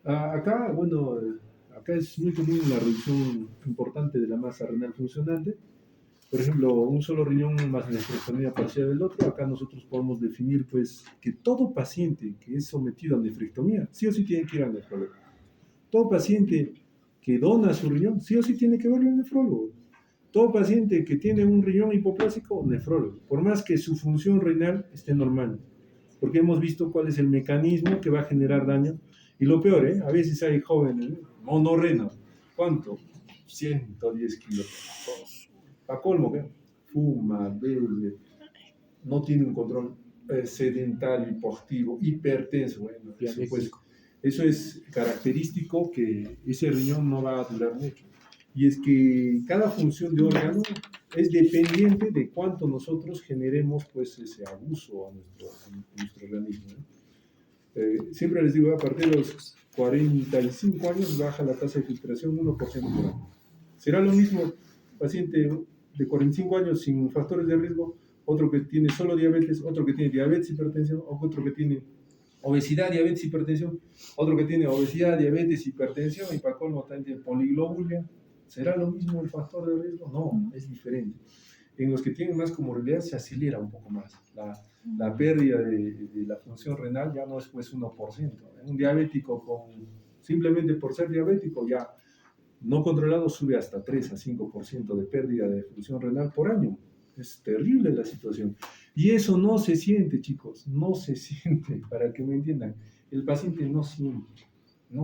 Speaker 1: Acá, bueno, acá es muy común la reducción importante de la masa renal funcionante. Por ejemplo, un solo riñón más nefrectomía parcial del otro. Acá nosotros podemos definir, pues, que todo paciente que es sometido a nefrectomía, sí o sí tiene que ir al nefrólogo. Todo paciente que dona su riñón, sí o sí tiene que verlo al nefrólogo. Todo paciente que tiene un riñón hipoplásico, nefrólogo, por más que su función renal esté normal, porque hemos visto cuál es el mecanismo que va a generar daño. Y lo peor, a veces hay jóvenes, monorreno, ¿cuánto? 110 kilos. A colmo, ¿qué? Fuma, bebe, no tiene un control sedentario, hipoactivo, hipertenso. Bueno, eso es característico que ese riñón no va a durar mucho. Y es que cada función de órgano es dependiente de cuánto nosotros generemos pues, ese abuso a nuestro organismo, ¿no? Siempre les digo, a partir de los 45 años baja la tasa de filtración 1% por año. Será lo mismo paciente de 45 años sin factores de riesgo, otro que tiene solo diabetes, otro que tiene diabetes, hipertensión, otro que tiene obesidad, diabetes, hipertensión, otro que tiene obesidad, diabetes, hipertensión y para colmo también tiene poliglobulia. ¿Será lo mismo el factor de riesgo? No, es diferente. En los que tienen más comorbilidad se acelera un poco más. La pérdida de la función renal ya no es pues 1%. Un diabético simplemente por ser diabético ya no controlado sube hasta 3 a 5% de pérdida de función renal por año. Es terrible la situación. Y eso no se siente, chicos, no se siente, para que me entiendan. El paciente no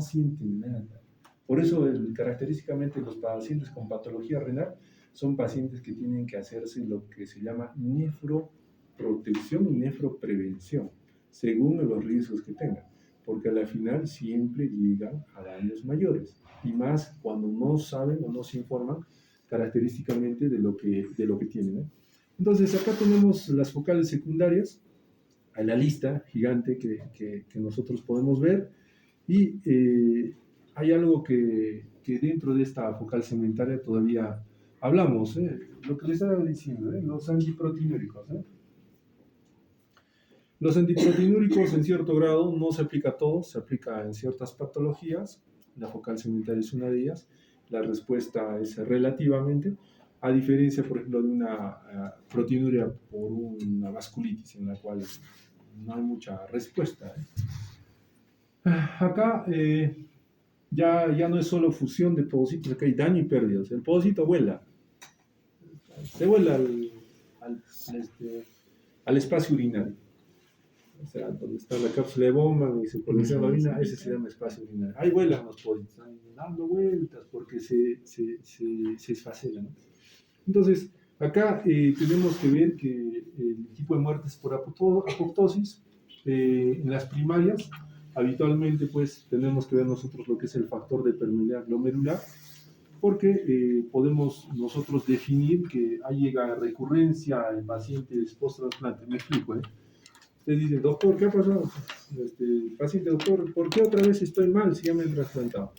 Speaker 1: siente nada. Por eso, característicamente, los pacientes con patología renal son pacientes que tienen que hacerse lo que se llama nefroprotección y nefroprevención, según los riesgos que tengan, porque a la final siempre llegan a daños mayores, y más cuando no saben o no se informan característicamente de lo que tienen, ¿eh? Entonces, acá tenemos las focales secundarias, a la lista gigante que nosotros podemos ver, y hay algo que dentro de esta focal segmentaria todavía hablamos, lo que les estaba diciendo, los antiproteinúricos. Los antiproteinúricos en cierto grado no se aplica a todos, se aplica en ciertas patologías, la focal segmentaria es una de ellas, la respuesta es relativamente, a diferencia, por ejemplo, de una proteinuria por una vasculitis, en la cual no hay mucha respuesta. Acá ya no es solo fusión de podocitos, acá hay daño y pérdidas. El podocito vuela, se vuela al espacio urinario. O sea, donde está la cápsula de Bowman y se colecciona la orina, ese se llama espacio urinario. Ahí vuelan los podocitos, están dando vueltas porque se esfacelan, ¿no? Entonces, acá tenemos que ver que el tipo de muertes por apoptosis en las primarias, habitualmente pues tenemos que ver nosotros lo que es el factor de permeabilidad glomerular, porque podemos nosotros definir que ahí llega recurrencia en pacientes post-trasplante. Me explico, Ustedes dicen, doctor, ¿qué ha pasado? Paciente, doctor, ¿por qué otra vez estoy mal si ya me he trasplantado?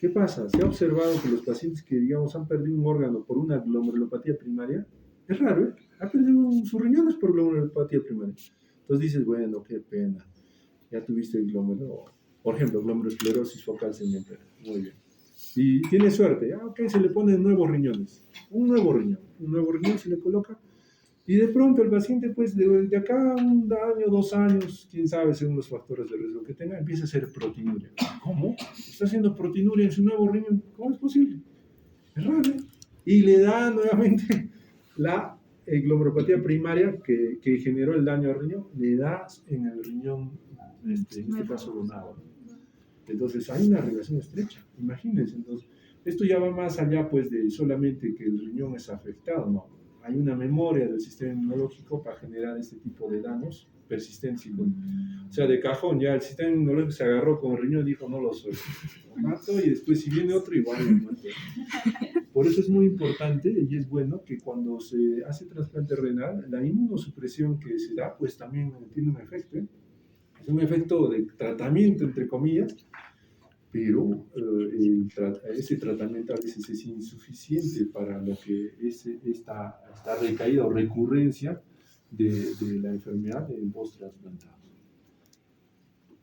Speaker 1: ¿qué pasa? Se ha observado que los pacientes que, digamos, han perdido un órgano por una glomerulopatía primaria, es raro, ¿eh? Ha perdido sus riñones por glomerulopatía primaria. Entonces dices, bueno, qué pena, ya tuviste el glomérulo, por ejemplo, glomerulosclerosis focal segmental, muy bien. Y tiene suerte, ok, se le ponen nuevos riñones, un nuevo riñón se le coloca, y de pronto el paciente, pues, de acá a un año, 2 años, quién sabe, según los factores de riesgo que tenga, empieza a hacer proteinuria. ¿Cómo? Está haciendo proteinuria en su nuevo riñón. ¿Cómo es posible? Es raro, ¿eh? Y le da nuevamente la glomerulopatía primaria que generó el daño al riñón, le da en el riñón, en este caso, donado. Entonces, hay una relación estrecha, imagínense. Entonces, esto ya va más allá, pues, de solamente que el riñón es afectado, no. Hay una memoria del sistema inmunológico para generar este tipo de daños persistentes. O sea, de cajón, ya el sistema inmunológico se agarró con el riñón y dijo, no lo soy, lo mato, y después si viene otro, igual lo mato. Por eso es muy importante y es bueno que cuando se hace trasplante renal, la inmunosupresión que se da, pues también tiene un efecto, ¿eh? Es un efecto de tratamiento, entre comillas, pero ese tratamiento a veces es insuficiente para lo que es esta recaída o recurrencia de la enfermedad en post-trasplantado.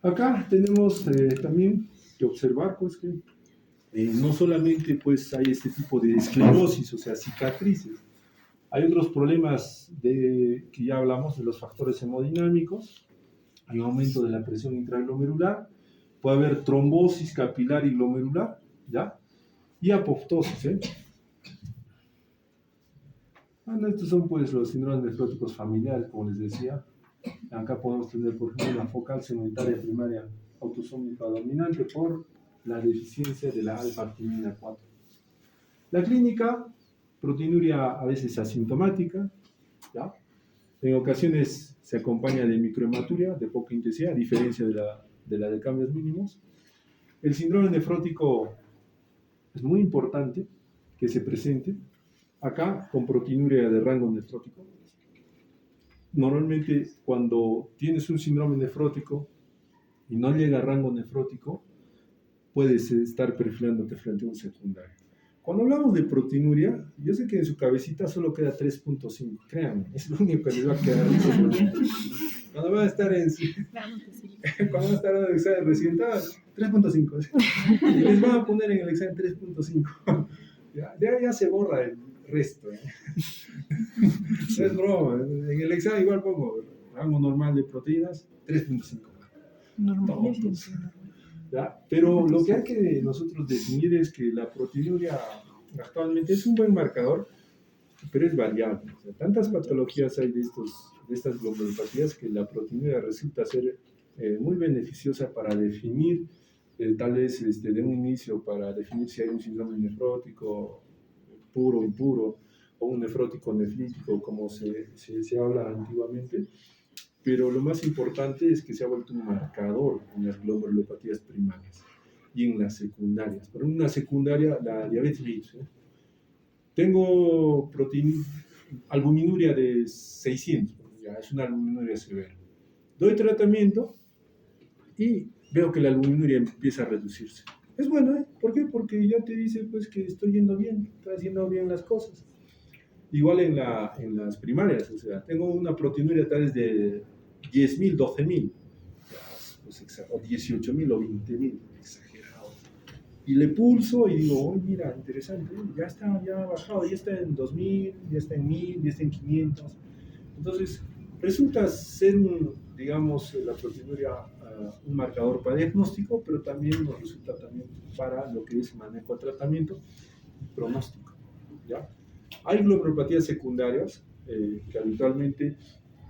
Speaker 1: Acá tenemos también que observar, pues, que no solamente, pues, hay este tipo de esclerosis, o sea, cicatrices. Hay otros problemas que ya hablamos de los factores hemodinámicos. Hay un aumento de la presión intraglomerular, puede haber trombosis capilar y glomerular, ¿ya? Y apoptosis, ¿eh? Bueno, estos son, pues, los síndromes nefróticos familiares, como les decía. Acá podemos tener, por ejemplo, la focal segmentaria primaria autosómica dominante por la deficiencia de la alfa-arginina 4. La clínica, proteinuria a veces asintomática, ¿ya? En ocasiones se acompaña de microhematuria de poca intensidad, a diferencia de la de cambios mínimos. El síndrome nefrótico es muy importante que se presente acá con proteinuria de rango nefrótico. Normalmente cuando tienes un síndrome nefrótico y no llega a rango nefrótico, puedes estar perfilándote frente a un secundario. Cuando hablamos de proteinuria, yo sé que en su cabecita solo queda 3.5, créanme, es lo único que les va a quedar. Cuando van a estar en el examen reciental, 3.5, y les van a poner en el examen 3.5, ya se borra el resto, ¿eh? No es broma, en el examen igual pongo rango normal de proteínas, 3.5.
Speaker 5: Normal.
Speaker 1: ¿Ya? Pero lo que hay que nosotros definir es que la proteinuria actualmente es un buen marcador, pero es variable. O sea, tantas patologías hay de estas glomerulopatías que la proteinuria resulta ser muy beneficiosa para definir, tal vez de un inicio, para definir si hay un síndrome nefrótico puro o impuro, o un nefrótico nefrítico, como se habla antiguamente. Pero lo más importante es que se ha vuelto un marcador en las glomerulopatías primarias y en las secundarias. Pero en una secundaria, la diabetes mellitus, ¿eh? Tengo albuminuria de 600, ya es una albuminuria severa. Doy tratamiento y veo que la albuminuria empieza a reducirse. Es bueno, ¿eh? ¿Por qué? Porque ya te dice, pues, que estoy yendo bien, estoy haciendo bien las cosas. Igual en las primarias, o sea, tengo una proteinuria tal vez de 10.000, 12.000, pues, o 18.000 o 20.000, exagerado. Y le pulso y digo, oh, mira, interesante, ya ha bajado, ya está en 2.000, ya está en 1.000, ya está en 500. Entonces, resulta ser, digamos, la proteinuria un marcador para diagnóstico, pero también nos resulta también para lo que es manejo de tratamiento y pronóstico, ¿ya? Hay glomerulopatías secundarias que habitualmente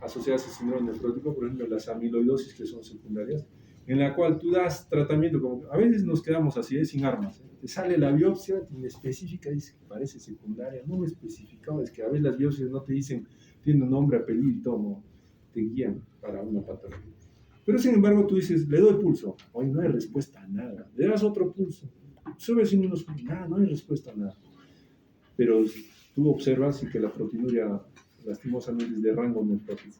Speaker 1: asociadas al síndrome nefrótico, por ejemplo las amiloidosis, que son secundarias, en la cual tú das tratamiento, como a veces nos quedamos así, sin armas, ¿eh? Te sale la biopsia inespecífica, dice que parece secundaria, no especificado, es que a veces las biopsias no te dicen, tiene un nombre, apellido y todo, no, te guían para una patología. Pero sin embargo tú dices, le doy pulso, hoy no hay respuesta a nada, le das otro pulso, subes unos, nada, no hay respuesta a nada. Pero tú observas y que la proteinuria lastimosamente es de rango nefrótico.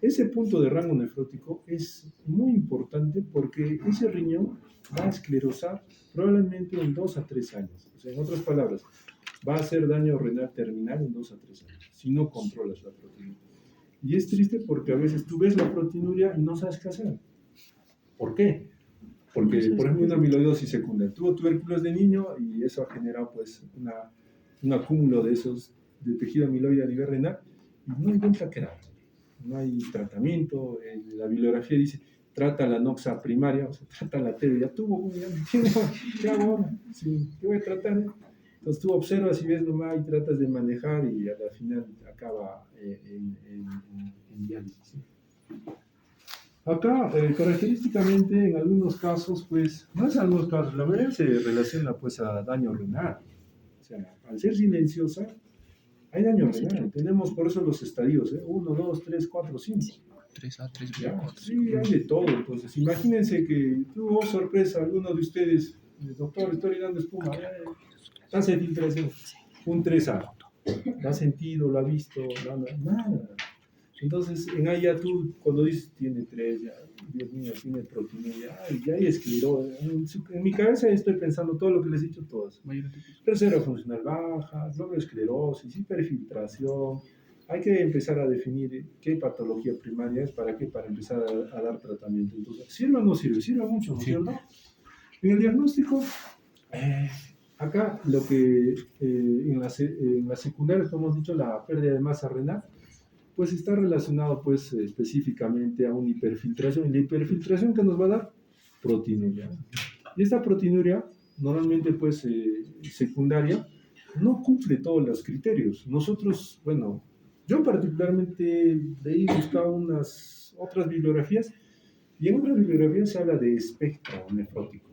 Speaker 1: ese punto de rango nefrótico es muy importante porque ese riñón va a esclerosar probablemente en 2 a 3 años. O sea, en otras palabras, va a hacer daño renal terminal en 2 a 3 años, si no controlas la proteinuria. Y es triste porque a veces tú ves la proteinuria y no sabes qué hacer. ¿Por qué? Porque, por ejemplo, una amiloidosis secundaria. Tuvo tuberculosis de niño y eso ha generado pues un acúmulo de esos, de tejido amiloide a nivel renal y no hay vuelta que dar. No hay tratamiento. La bibliografía dice, trata la noxa primaria, o sea, trata la TB. Ya tuvo, ¿qué hago ahora? Sí, ¿qué voy a tratar? Entonces tú observas y ves nomás y tratas de manejar y al final acaba en diálisis. ¿Sí? Acá, característicamente, en algunos casos, pues, no es en algunos casos, la mayoría se relaciona pues a daño renal. O sea, al ser silenciosa, hay daño renal. Tenemos por eso los estadios, 1, 2, 3, 4, 5.
Speaker 2: 3A, 3B,
Speaker 1: Ya,
Speaker 2: 4.
Speaker 1: sí, hay de todo. Entonces, imagínense que tuvo sorpresa, alguno de ustedes, doctor, estoy dando espuma, hace filtración, un 3A. ¿Lo ha sentido, lo ha visto? Nada. Entonces, en ahí ya tú, cuando dices, tiene 3, ya, Dios mío, tiene proteinuria, ya hay esclerosis. En mi cabeza estoy pensando todo lo que les he dicho todas. Reserva funcional baja, esclerosis, hiperfiltración. Hay que empezar a definir qué patología primaria es, ¿para qué? Para empezar a dar tratamiento. Entonces, ¿sirve o no sirve? Sirve mucho, ¿no es cierto? En el diagnóstico, acá lo que en la secundaria, como hemos dicho, la pérdida de masa renal, pues está relacionado pues específicamente a una hiperfiltración. ¿Y la hiperfiltración que nos va a dar? Proteinuria. Y esta proteinuria, normalmente pues secundaria, no cumple todos los criterios. Nosotros, bueno, yo particularmente leí, buscaba unas otras bibliografías, y en otras bibliografías se habla de espectro nefrótico.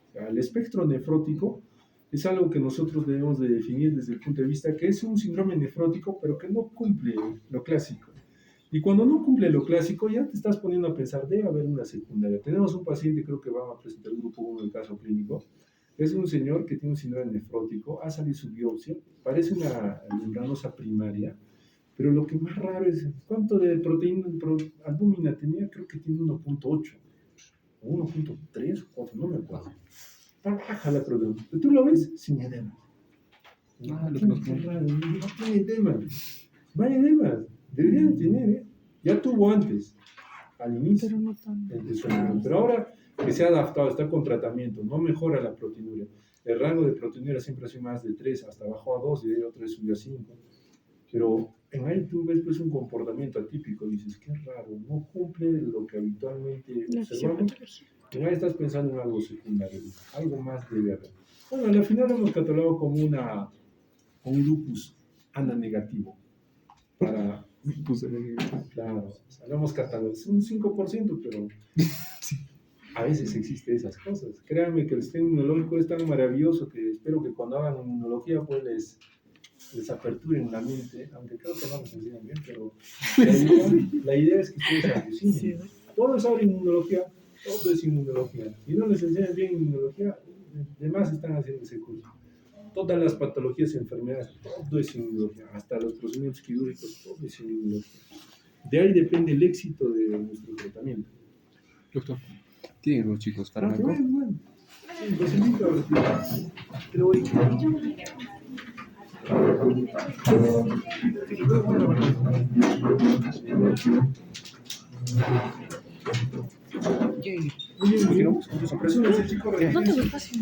Speaker 1: O sea, el espectro nefrótico es algo que nosotros debemos de definir desde el punto de vista que es un síndrome nefrótico, pero que no cumple lo clásico. Y cuando no cumple lo clásico, ya te estás poniendo a pensar, debe haber una secundaria. Tenemos un paciente, creo que va a presentar el grupo 1 del caso clínico. Es un señor que tiene un síndrome nefrótico, ha salido su biopsia, parece una membranosa primaria, pero lo que más raro es, ¿cuánto de proteína albúmina tenía? Creo que tiene 1.8, o 1.3 o 4, no me acuerdo. Está baja la proteína. Pero tú lo ves sin edema. Qué raro, no tiene edema. No hay edema. Debería de tener, Ya tuvo antes, al inicio.
Speaker 5: Pero no tan.
Speaker 1: Pero ahora que se ha adaptado, está con tratamiento, no mejora la proteinuria. El rango de proteinuria siempre ha sido más de 3, hasta bajó a 2 y de otra vez subió a 5. Pero en ahí tú ves pues, un comportamiento atípico, dices, qué raro, no cumple lo que habitualmente observamos. En ahí estás pensando en algo secundario, algo más debe haber. Bueno, al final hemos catalogado como un lupus ANA negativo. Para, claro, o sea, lo hemos catalogado, es un 5%, pero a veces existen esas cosas. Créanme que el sistema inmunológico es tan maravilloso que espero que cuando hagan inmunología pues les aperturen la mente, aunque creo que no les enseñan bien, pero la idea es que ustedes alucinen. Todo es ahora inmunología, todo es inmunología. Si no les enseñan bien inmunología, demás están haciendo ese curso. Todas las patologías y enfermedades, todo es inmunología, hasta los procedimientos quirúrgicos, todo es inmunología. De ahí depende el éxito de nuestro tratamiento.
Speaker 2: Doctor, ¿tienen los chicos fármaco?
Speaker 1: Bueno. Sí, los invito a retirar. Pero hoy... Muy bien. Apresúrense, chicos.
Speaker 5: ¿No te gusta?